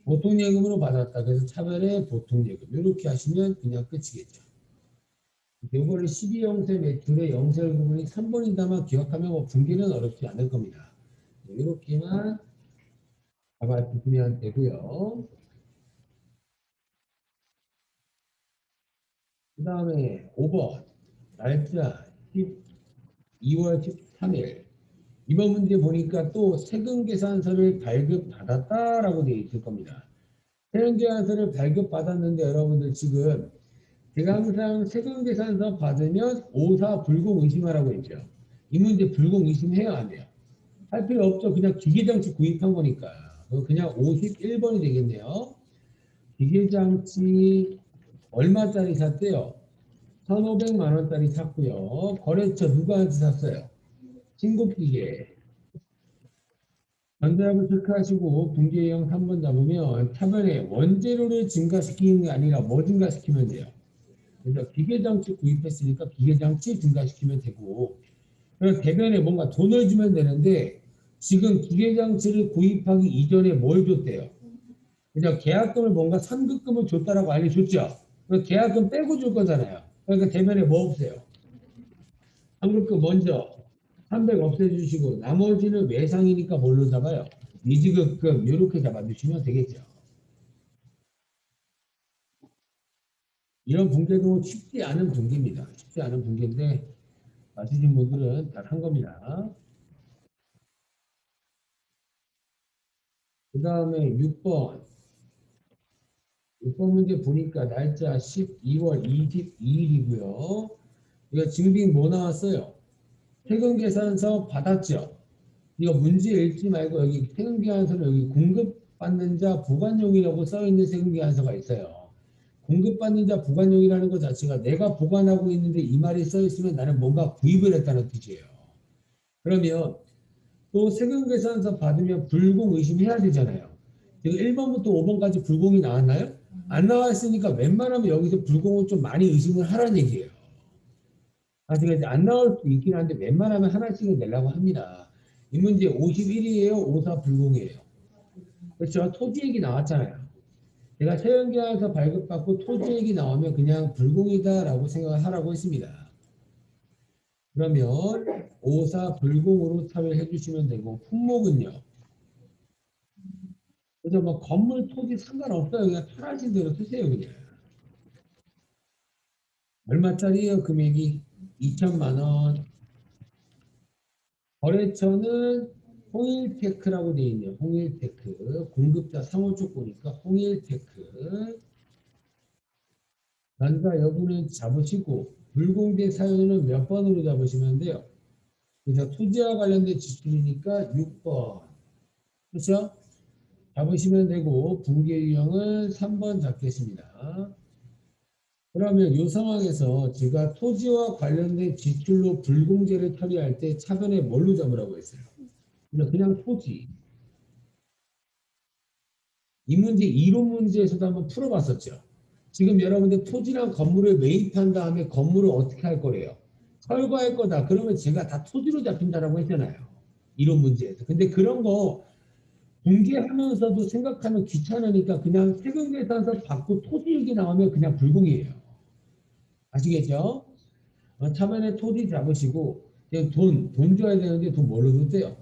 보통예금으로 받았다. 그래서 차별에 보통예금 이렇게 하시면 그냥 끝이겠죠. 요거를 12영세 매출의 영세율 구분이 3번이다만 기억하면 뭐 분기는 어렵지 않을 겁니다. 이렇게만 잡아주시면 되고요. 다음에 5번 날짜 12월 13일. 이번 문제 보니까 또 세금 계산서를 발급받았다라고 되어 있을 겁니다. 세금 계산서를 발급받았는데 여러분들 지금 제가 항상 세금 계산서 받으면 오사 불공 의심하라고 했죠. 이 문제 불공 의심해야 안 해요. 할 필요 없죠. 그냥 기계장치 구입한 거니까. 그냥 51번이 되겠네요. 기계장치 얼마짜리 샀대요? 1,500만 원짜리 샀고요. 거래처 누구한테 샀어요? 신곡기계. 전자압을 체크하시고 분기형 3번 잡으면 차변에 원재료를 증가시키는 게 아니라 뭐 증가시키면 돼요? 그래서 기계장치 구입했으니까 기계장치 증가시키면 되고, 그래서 대변에 뭔가 돈을 주면 되는데 지금 기계장치를 구입하기 이전에 뭘 줬대요? 그냥 계약금을 뭔가 선급금을 줬다라고 알려줬죠. 그래서 계약금 빼고 줄 거잖아요. 그러니까 대변에 뭐 없어요? 선급금 먼저 300 없애주시고 나머지는 외상이니까 뭘로 잡아요? 미지급금 이렇게 잡아주시면 되겠죠. 이런 분계도 쉽지 않은 분계입니다. 쉽지 않은 분계인데 맞으신 분들은 잘 한 겁니다. 그 다음에 6번. 6번 문제 보니까 날짜 12월 22일이고요. 이거 증빙 뭐 나왔어요? 세금계산서 받았죠? 이거 문제 읽지 말고 여기 세금계산서는 여기 공급받는 자 보관용이라고 써있는 세금계산서가 있어요. 공급받는 자 보관용이라는 것 자체가 내가 보관하고 있는데 이 말이 써있으면 나는 뭔가 구입을 했다는 뜻이에요. 그러면 또 세금계산서 받으면 불공 의심해야 되잖아요. 지금 1번부터 5번까지 불공이 나왔나요? 안 나왔으니까 웬만하면 여기서 불공을 좀 많이 의심을 하라는 얘기예요. 사실 안 나올 수 있긴 한데 웬만하면 하나씩은 내려고 합니다. 이 문제 51이에요? 54 불공이에요? 그렇죠? 토지 얘기 나왔잖아요. 제가 세연계약서 발급받고 토지 얘기 나오면 그냥 불공이다라고 생각을 하라고 했습니다. 그러면 54 불공으로 참여해 주시면 되고 품목은요. 그래서 뭐 건물 토지 상관없어요. 그냥 편하신 대로 쓰세요 그냥. 얼마짜리예요 금액이? 2천만 원. 거래처는 홍일테크라고 되어 있네요. 홍일테크. 공급자 상호 쪽 보니까 홍일테크. 난가 여부는 잡으시고 불공개 사유는 몇 번으로 잡으시면 돼요. 그래서 투자와 관련된 지출이니까 6번. 그렇죠? 잡으시면 되고 분계 유형은 3번 잡겠습니다. 그러면 이 상황에서 제가 토지와 관련된 지출로 불공제를 처리할 때 차변에 뭘로 잡으라고 했어요? 그냥 토지. 이 문제 이론 문제에서도 한번 풀어봤었죠. 지금 여러분들 토지랑 건물을 매입한 다음에 건물을 어떻게 할 거래요? 철거할 거다. 그러면 제가 다 토지로 잡힌다라고 했잖아요. 이론 문제에서. 근데 그런 거 공개하면서도 생각하면 귀찮으니까 그냥 세금계산서 받고 토지 얘기 나오면 그냥 불공이에요. 아시겠죠? 차변에 토지 잡으시고 돈 줘야 되는데 돈 뭘로 줬대요?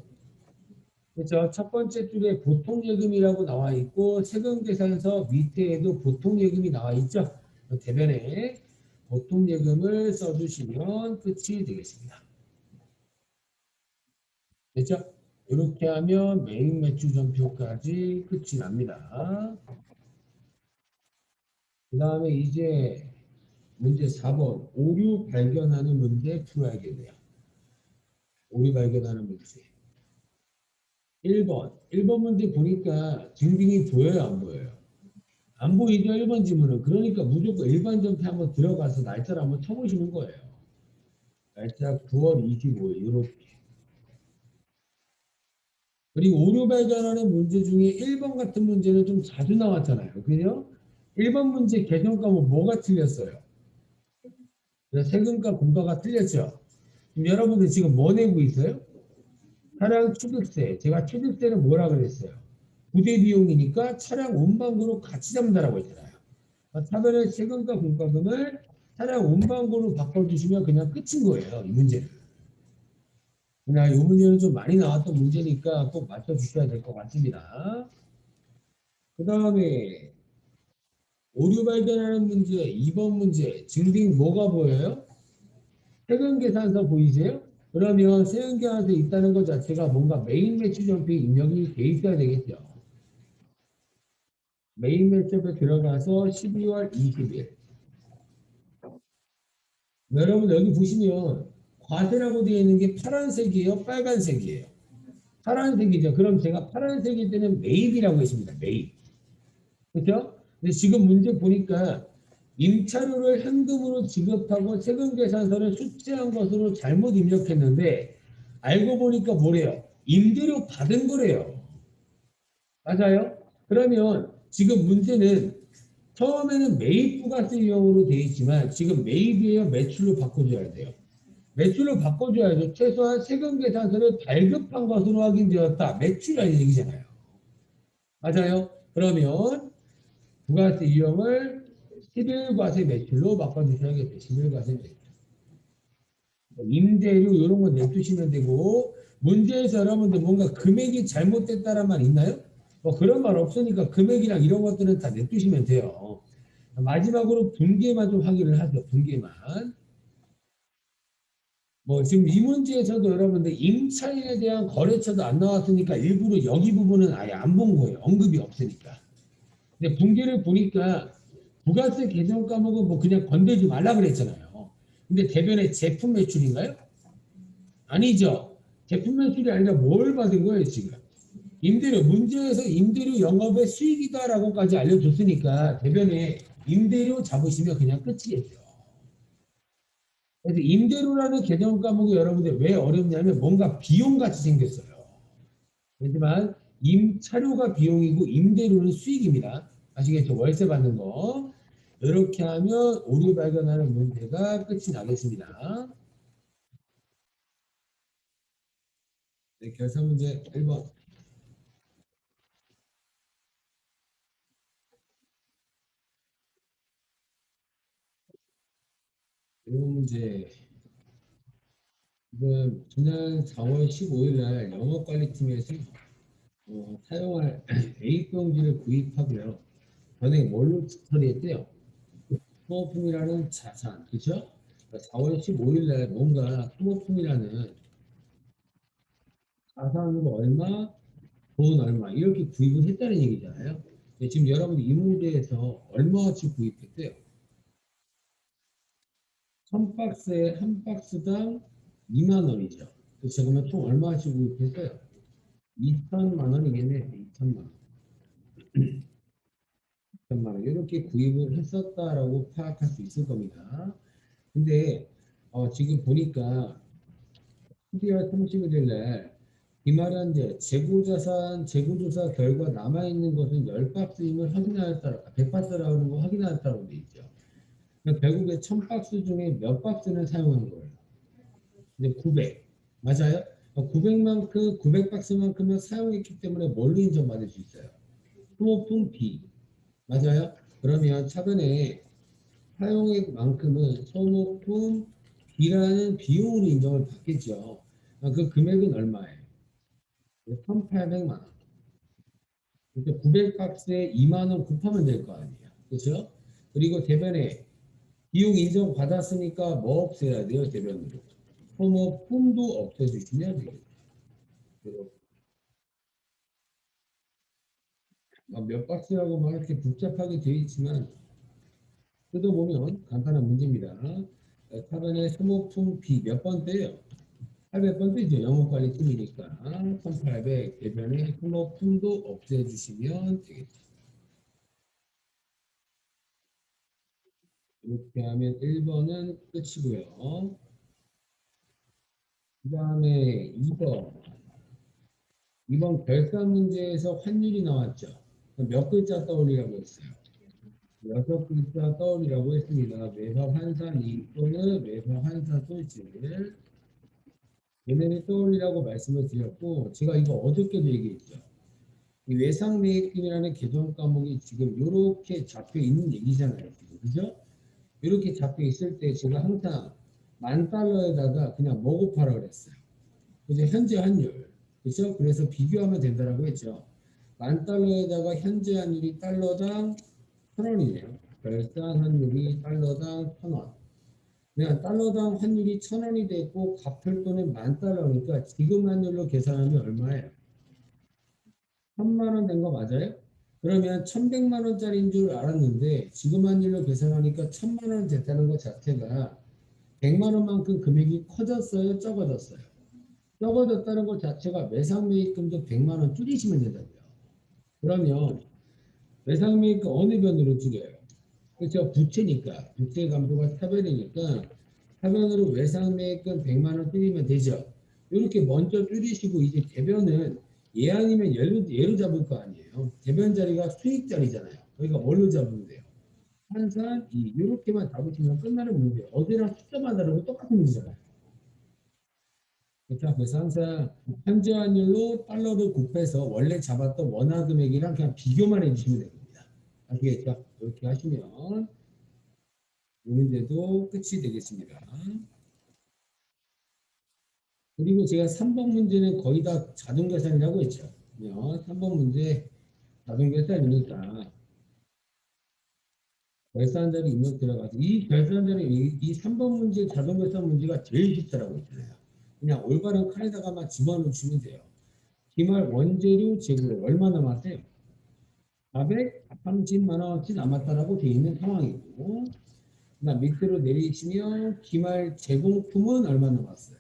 그렇죠. 첫 번째 줄에 보통예금이라고 나와 있고 세금계산서 밑에에도 보통예금이 나와 있죠. 대변에 보통예금을 써주시면 끝이 되겠습니다. 됐죠? 이렇게 하면 매입 매출 전표까지 끝이 납니다. 그 다음에 이제 문제 4번 오류 발견하는 문제 풀어야겠네요. 오류 발견하는 문제. 1번 문제 보니까 증빙이 보여요 안 보여요? 안 보이죠 1번 지문은. 그러니까 무조건 일반 전태 한번 들어가서 날짜를 한번 쳐보시는 거예요. 날짜 9월 25일 이렇게. 그리고 오류 발견하는 문제 중에 1번 같은 문제는 좀 자주 나왔잖아요. 그죠? 1번 문제 개정 과목 뭐가 틀렸어요? 세금과 공과가 틀렸죠. 그럼 여러분들 지금 뭐 내고 있어요? 차량 취득세. 제가 취득세는 뭐라 그랬어요? 부대 비용이니까 차량 운반금으로 같이 잡는다라고 했잖아요. 차변의 세금과 공과금을 차량 운반금으로 바꿔주시면 그냥 끝인 거예요. 이 문제는. 그냥 이 문제는 좀 많이 나왔던 문제니까 꼭 맞춰주셔야 될 것 같습니다. 그 다음에 오류 발견하는 문제, 2번 문제, 증빙 뭐가 보여요? 세금계산서 보이세요? 그러면 세금계산서 있다는 것 자체가 뭔가 메인 매출점표 입력이 돼 있어야 되겠죠. 메인 매출에 들어가서 12월 20일. 여러분 여기 보시면 과세라고 되어 있는 게 파란색이에요? 빨간색이에요? 파란색이죠. 그럼 제가 파란색일 때는 매입이라고 했습니다. 매입. 그렇죠? 근데 지금 문제 보니까 임차료를 현금으로 지급하고 세금계산서를 수취한 것으로 잘못 입력했는데 알고 보니까 뭐래요? 임대료 받은 거래요. 맞아요? 그러면 지금 문제는 처음에는 매입 부가세 유형으로 되어 있지만 지금 매입이에요? 매출로 바꿔줘야 돼요. 매출로 바꿔줘야죠. 최소한 세금계산서를 발급한 것으로 확인되었다. 매출이라는 얘기잖아요. 맞아요? 그러면 부가세 유형을 11과세 매출로 바꿔주셔야겠죠. 11과세 매출. 임대료 이런 거 내주시면 되고 문제에서 여러분들 뭔가 금액이 잘못됐다는 말 있나요? 뭐 그런 말 없으니까 금액이랑 이런 것들은 다 내주시면 돼요. 마지막으로 분기만 좀 확인을 하죠. 분기만. 뭐 지금 이 문제에서도 여러분들 임차인에 대한 거래처도 안 나왔으니까 일부러 여기 부분은 아예 안 본 거예요. 언급이 없으니까. 근데 분기를 보니까 부가세 개정 과목은 뭐 그냥 건들지 말라 그랬잖아요. 근데 대변에 제품 매출인가요? 아니죠. 제품 매출이 아니라 뭘 받은 거예요, 지금? 임대료, 문제에서 임대료 영업의 수익이다라고까지 알려줬으니까 대변에 임대료 잡으시면 그냥 끝이겠죠. 그래서 임대료라는 개정 과목이 여러분들 왜 어렵냐면 뭔가 비용같이 생겼어요. 하지만 임차료가 비용이고 임대료는 수익입니다. 아시겠죠? 월세 받는 거. 이렇게 하면 오류 발견하는 문제가 끝이 나겠습니다. 네, 결산 문제 1번. 이번 문제. 지금 지난 4월 15일 날 영업관리팀에서 사용할 A병지를 구입하고요. 전에 뭘로 처리했대요? 소모품이라는 자산, 그렇죠? 4월 15일 날 뭔가 소모품이라는 자산으로 얼마, 돈 얼마 이렇게 구입을 했다는 얘기잖아요. 근데 지금 여러분이 이 문제에서 얼마어치 구입했대요? 1000박스에 한 박스당 2만 원이죠. 그래서 그러면 총 얼마어치 구입했어요? 2천만 원이겠네. 2천만 원. 2천만 원. 이렇게 구입을 했었다라고 파악할 수 있을 겁니다. 근데 지금 보니까 12월 31일 날 기말한제 재고자산 재고조사 결과 남아있는 것은 10박스임을 확인하였다. 100박스라는 거 확인하였다고 돼 있죠. 그러니까 결국에 1000박스 중에 몇 박스는 사용한 거예요? 이제 900. 맞아요? 900만큼 900박스만큼은 사용했기 때문에 뭘로 인정받을 수 있어요? 소모품 B. 맞아요? 그러면 차근에 사용액만큼은 소모품 B라는 비용으로 인정을 받겠죠. 그 금액은 얼마예요? 1,800만 원. 그러니까 900박스에 2만 원 곱하면 될 거 아니에요. 그렇죠? 그리고 대변에 비용 인정 받았으니까 뭐 없애야 돼요? 대변으로. 소모품도 없애주시면 되겠죠. 몇 박스라고 막 이렇게 복잡하게 되어 있지만 뜯어보면 간단한 문제입니다. 차변에 소모품 B 몇 번째요? 800번째죠. 영업관리팀이니까 1800 대변에 소모품도 없애주시면 되겠죠. 이렇게 하면 1번은 끝이고요. 그 다음에 2번. 이번 결산 문제에서 환율이 나왔죠. 몇 글자 떠올리라고 했어요? 6글자 떠올리라고 했습니다. 매사 환산 이익분을 매사 환산 손실. 얘네를 떠올리라고 말씀을 드렸고 제가 이거 어저께도 얘기했죠. 이 외상매입금이라는 개정 과목이 지금 이렇게 잡혀 있는 얘기잖아요. 지금. 그죠? 이렇게 잡혀 있을 때 제가 항상 10,000달러에다가 그냥 뭐 곱하라 그랬어요. 그죠? 현재 환율. 그죠? 그래서 비교하면 된다라고 했죠. 10,000달러에다가 현재 환율이 달러당 1,000원이네요. 결산 환율이 달러당 1,000원. 그냥 달러당 환율이 1,000원이 됐고 갚을 돈은 10,000달러니까 지금 환율로 계산하면 얼마예요? 1,000만 원 된 거 맞아요? 그러면 1,100만 원짜리인 줄 알았는데 지금 환율로 계산하니까 1,000만 원 됐다는 것 자체가 100만 원만큼 금액이 커졌어요? 적어졌어요? 적어졌다는 것 자체가 매상매입금도 100만 원 줄이시면 된다고요. 그러면 매상매입금 어느 변으로 줄여요? 그렇죠? 부채니까 부채 감소가 차변이니까 차변으로 매상매입금 100만 원 줄이면 되죠. 이렇게 먼저 줄이시고 이제 대변은 얘 아니면 얘로 잡을 거 아니에요. 대변 자리가 수익 자리잖아요. 그러니까 뭘로 잡으면 돼요? 한산 이렇게만 잡으시면 끝나는 문제예요. 어디랑 숫자만 다르고 똑같은 문제잖아요. 그렇죠? 그래서 항상 현재 환율로 달러를 곱해서 원래 잡았던 원화 금액이랑 그냥 비교만 해주시면 됩니다. 아시겠죠? 이렇게 하시면 이 문제도 끝이 되겠습니다. 그리고 제가 3번 문제는 거의 다 자동 계산이라고 했죠. 3번 문제 자동 계산이니까 결산자료 입력 들어가서 이 결산자료 이 3번 문제 자동 계산 문제가 제일 쉽다라고 했잖아요. 그냥 올바른 칸에다가만 집어넣으시면 돼요. 기말 원재료 재고로 얼마 남았어요? 430만 원어치 남았다라고 되어 있는 상황이고 그다음 밑으로 내리시면 기말 제공품은 얼마 남았어요?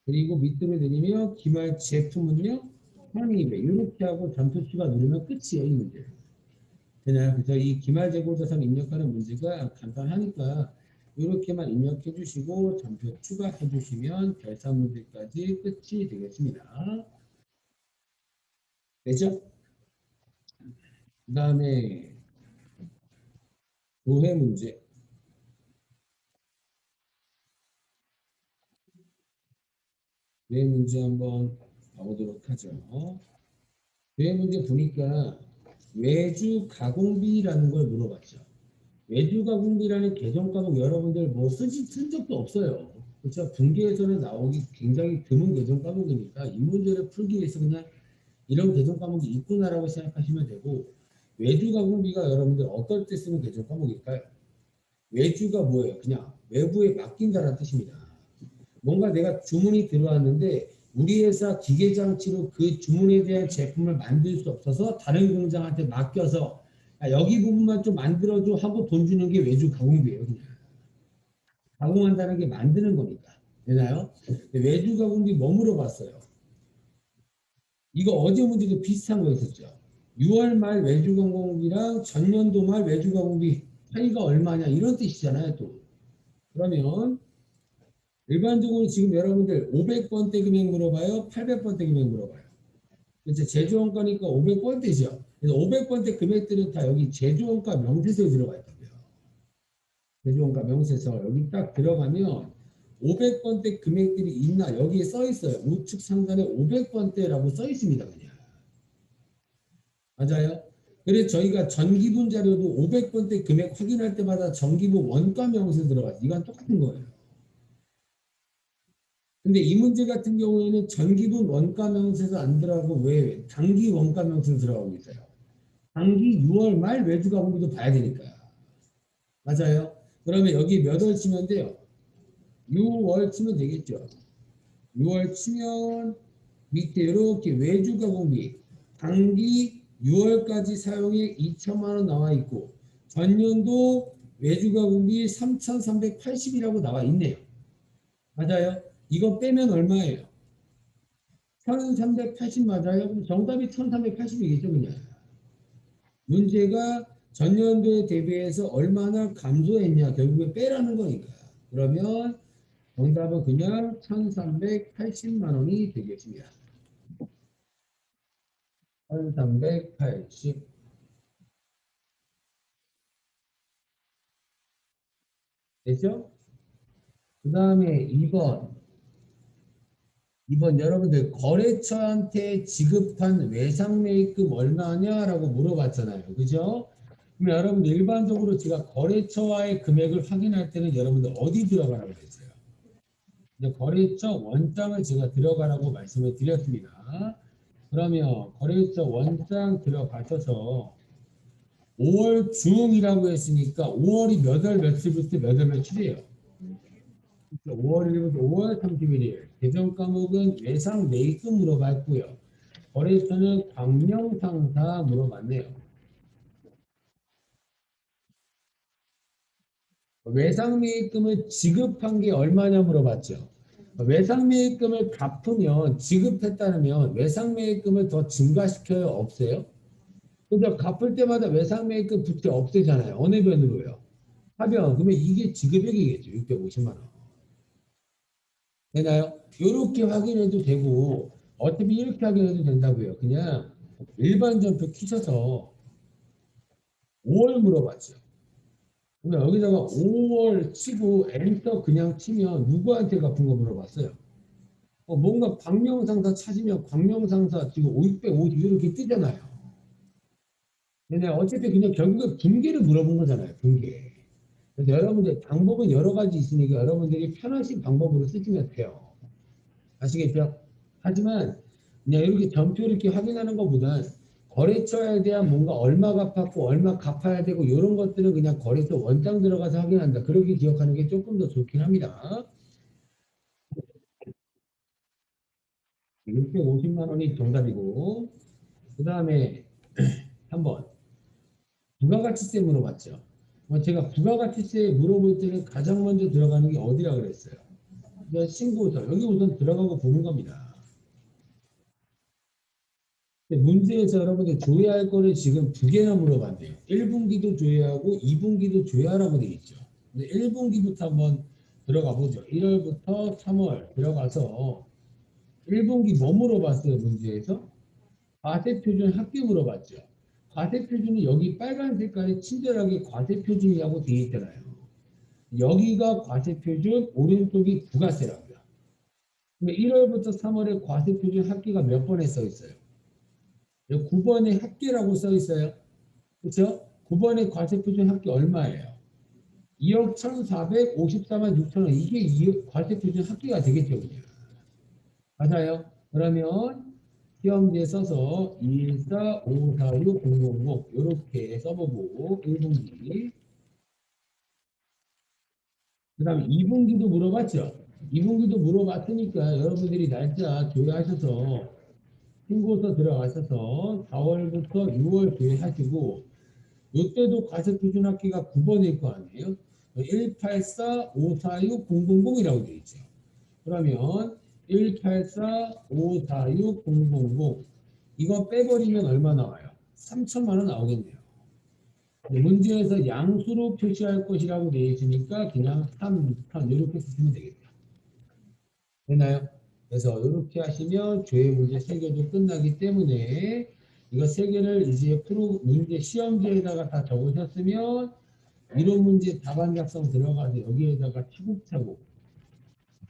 그리고 밑으로 내리면 기말 제품은요 1200 이렇게 하고 잠수수가 누르면 끝이에요 이 문제. 되나요? 그래서 이 기말 재고 자산 입력하는 문제가 간단하니까 이렇게만 입력해 주시고 잠수 추가해 주시면 결산 문제까지 끝이 되겠습니다. 되죠? 그 다음에 도해 문제. 도해 문제 한번 가보도록 하죠. 도해 문제 보니까 외주 가공비라는 걸 물어봤죠. 외주 가공비라는 계정 과목 여러분들 뭐 쓴 적도 없어요. 그렇죠? 분기에서는 나오기 굉장히 드문 계정 과목이니까 이 문제를 풀기 위해서 그냥 이런 계정 과목이 있구나라고 생각하시면 되고 외주 가공비가 여러분들 어떨 때 쓰는 계정 과목일까요? 외주가 뭐예요? 그냥 외부에 맡긴다는 뜻입니다. 뭔가 내가 주문이 들어왔는데 우리 회사 기계장치로 그 주문에 대한 제품을 만들 수 없어서 다른 공장한테 맡겨서 야, 여기 부분만 좀 만들어줘 하고 돈 주는 게 외주 가공비예요. 그냥. 가공한다는 게 만드는 거니까. 되나요? 외주 가공비 뭐 물어봤어요? 이거 어제 문제도 비슷한 거 있었죠. 6월 말 외주 가공비랑 전년도 말 외주 가공비 차이가 얼마냐 이런 뜻이잖아요. 또. 그러면 일반적으로 지금 여러분들 500번대 금액 물어봐요? 800번대 금액 물어봐요? 그렇죠. 제조원가니까 500번대죠. 그래서 500번대 금액들은 다 여기 제조원가 명세서에 들어가 있다고요. 제조원가 명세서 여기 딱 들어가면 500번대 금액들이 있나 여기에 써 있어요. 우측 상단에 500번대라고 써 있습니다. 그냥. 맞아요? 그래서 저희가 전기분 자료도 500번대 금액 확인할 때마다 전기분 원가 명세 들어가죠. 이건 똑같은 거예요. 근데 이 문제 같은 경우에는 전기분 원가 명세서 안 들어가고 왜 단기 원가 명세서 들어가고 있어요. 단기 6월 말 외주 가공비도 봐야 되니까. 맞아요. 그러면 여기 몇 월 치면 돼요? 6월 치면 되겠죠. 6월 치면 밑에 이렇게 외주 가공비 단기 6월까지 사용에 2천만 원 나와 있고 전년도 외주 가공비 3,380이라고 나와 있네요. 맞아요. 이거 빼면 얼마예요? 1380 맞아요? 그럼 정답이 1380이겠죠, 그냥. 문제가 전년도에 대비해서 얼마나 감소했냐, 결국에 빼라는 거니까. 그러면 정답은 그냥 1380만 원이 되겠습니다. 1380. 됐죠? 그 다음에 2번. 여러분들 거래처한테 지급한 외상매입금 얼마냐라고 물어봤잖아요. 그죠? 그럼 여러분들 일반적으로 제가 거래처와의 금액을 확인할 때는 여러분들 어디 들어가라고 했어요? 이제 거래처 원장을 제가 들어가라고 말씀을 드렸습니다. 그러면 거래처 원장 들어가셔서 5월 중이라고 했으니까 5월이 몇 월 며칠부터 몇 월 며칠이에요? 5월 1일부터 5월 31일. 개정 과목은 외상 매입금 물어봤고요. 거래처는 광명상사 물어봤네요. 외상매입금을 지급한 게 얼마냐 물어봤죠. 외상매입금을 갚으면 지급했다면 외상매입금을 더 증가시켜요? 없어요? 그죠? 갚을 때마다 외상매입금 부채 없애잖아요. 어느 변으로요? 하변. 그러면 이게 지급액이겠죠. 650만 원. 되나요? 이렇게 확인해도 되고 어차피 이렇게 확인해도 된다고요. 그냥 일반 전표 키셔서 5월 물어봤죠. 그러면 여기다가 5월 치고 엔터 그냥 치면 누구한테 갚은 거 물어봤어요. 뭔가 광명상사 찾으면 광명상사 지금 650 이렇게 뜨잖아요. 근데 어차피 그냥 결국에 분계를 물어본 거잖아요. 분계. 그래서 여러분들 방법은 여러 가지 있으니까 여러분들이 편하신 방법으로 쓰시면 돼요. 아시겠죠? 하지만 그냥 이렇게 전표 이렇게 확인하는 것보단 거래처에 대한 뭔가 얼마 갚았고 얼마 갚아야 되고 이런 것들은 그냥 거래처 원장 들어가서 확인한다. 그렇게 기억하는 게 조금 더 좋긴 합니다. 650만 원이 정답이고 그 다음에 한번 부가가치세 물어봤죠. 제가 부가가치세 물어볼 때는 가장 먼저 들어가는 게 어디라 그랬어요? 신고서 여기 우선 들어가고 보는 겁니다. 문제에서 여러분들 조회할 거를 지금 두 개나 물어봤네요. 1분기도 조회하고 2분기도 조회하라고 되어 있죠. 근데 1분기부터 한번 들어가 보죠. 1월부터 3월 들어가서 1분기 뭐 물어봤어요? 문제에서 과세표준 합계 물어봤죠. 과세표준이 여기 빨간 색깔에 친절하게 과세표준이라고 되어 있잖아요. 여기가 과세표준, 오른쪽이 부가세라고요. 근데 1월부터 3월에 과세표준 합계가 몇 번에 써 있어요? 9번에 합계라고 써 있어요. 그렇죠? 9번의 과세표준 합계 얼마예요? 2억 1,454만 6천 원. 이게 2억 과세표준 합계가 되겠죠, 그냥. 맞아요. 그러면 시험지에 써서 214, 546, 000 이렇게 써보고 1분기. 그 다음에 2분기도 물어봤죠. 2분기도 물어봤으니까 여러분들이 날짜 조회하셔서 신고서 들어가셔서 4월부터 6월 조회하시고 이때도 과세표준 합계가 9번일 거 아니에요? 184, 546, 000이라고 되어 있죠. 그러면 184, 546, 000 이거 빼버리면 얼마 나와요? 3천만 원 나오겠네요. 문제에서 양수로 표시할 것이라고 되어 있으니까 그냥 3, 6턴 이렇게 쓰시면 되겠다. 되나요? 그래서 이렇게 하시면 조회 문제 3개도 끝나기 때문에 이거 3개를 이제 프로 문제 시험지에다가 다 적으셨으면 이론 문제 답안 작성 들어가서 여기에다가 차곡차곡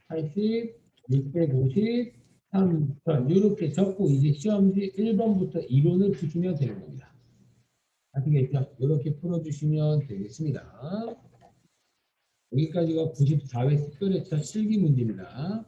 80, 650, 3천 이렇게 적고 이제 시험지 1번부터 이론을 푸시면 되는 겁니다. 아시겠죠? 이렇게 풀어주시면 되겠습니다. 여기까지가 94회 특별회차 실기 문제입니다.